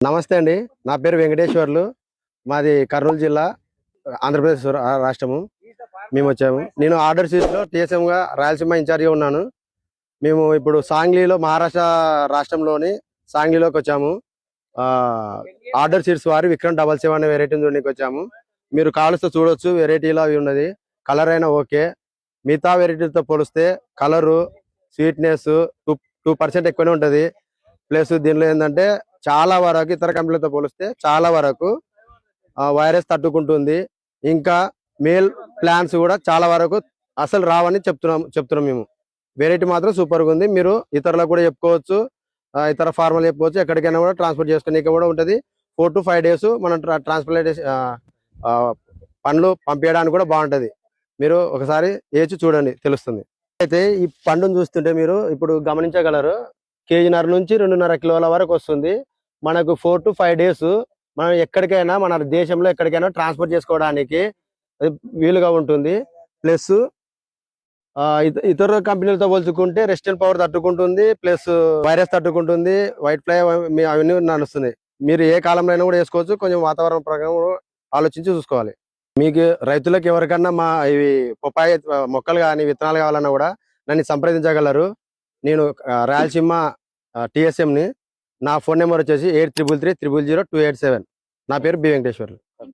నమస్తే అండి. నా పేరు వెంకటేశ్వర్లు. మాది కర్నూలు జిల్లా, ఆంధ్రప్రదేశ్ రాష్ట్రము. మేము వచ్చాము. నేను ఆర్డర్ సీట్లో టీఎస్ఎంగా రాయలసీమ ఇన్ఛార్జిగా ఉన్నాను. మేము ఇప్పుడు సాంగ్లీలో మహారాష్ట్ర రాష్ట్రంలోని సాంగ్లీలోకి వచ్చాము. ఆర్డర్ సీట్స్ వారి విక్రమ్ 77 అనే వెరైటీని చూడడానికి వచ్చాము. మీరు కాలుస్తూ చూడొచ్చు, వెరైటీలో అవి ఉన్నది. కలర్ అయినా ఓకే. మిగతా వెరైటీలతో పోలిస్తే కలరు, స్వీట్నెస్ 2% ఎక్కువనే ఉంటుంది. ప్లస్ దీనిలో ఏంటంటే చాలా వరకు ఇతర కంపెనీలతో పోలిస్తే చాలా వరకు వైరస్ తట్టుకుంటుంది. ఇంకా మేల్ ప్లాన్స్ కూడా చాలా వరకు అసలు రావని చెప్తున్నాం మేము. వెరైటీ మాత్రం సూపర్గా ఉంది. మీరు ఇతరులకు కూడా చెప్పుకోవచ్చు, ఇతర ఫార్మల్ చెప్పుకోవచ్చు. ఎక్కడికైనా కూడా ట్రాన్స్పోర్ట్ చేసుకునే కూడా ఉంటుంది. 4 to 5 days మనం ట్రాన్స్పోర్టేషన్ పండ్లు పంపించడానికి కూడా బాగుంటది. మీరు ఒకసారి వేచి చూడండి, తెలుస్తుంది. అయితే ఈ పండును చూస్తుంటే మీరు ఇప్పుడు గమనించగలరు. కేజీన్నర నుంచి 2.5 కిలోల వరకు వస్తుంది. మనకు 4 to 5 days మనం ఎక్కడికైనా మన దేశంలో ఎక్కడికైనా ట్రాన్స్పోర్ట్ చేసుకోవడానికి వీలుగా ఉంటుంది. ప్లస్ ఇతర కంపెనీలతో పోల్చుకుంటే రెసిస్టెంట్ పవర్ తట్టుకుంటుంది, ప్లస్ వైరస్ తట్టుకుంటుంది, వైట్ ఫ్లై అవన్నీ నడుస్తుంది. మీరు ఏ కాలంలో అయినా కూడా వేసుకోవచ్చు. కొంచెం వాతావరణం ప్రకారం ఆలోచించి చూసుకోవాలి. మీకు రైతులకు ఎవరికన్నా మా ఇవి పొపాయి మొక్కలు కానీ విత్తనాలు కావాలన్నా కూడా నన్ను సంప్రదించగలరు. నేను రాయలసీమ టీఎస్ఎంని. నా ఫోన్ నెంబర్ వచ్చేసి 8333 00287. నా పేరు బి వెంకటేశ్వర్లు.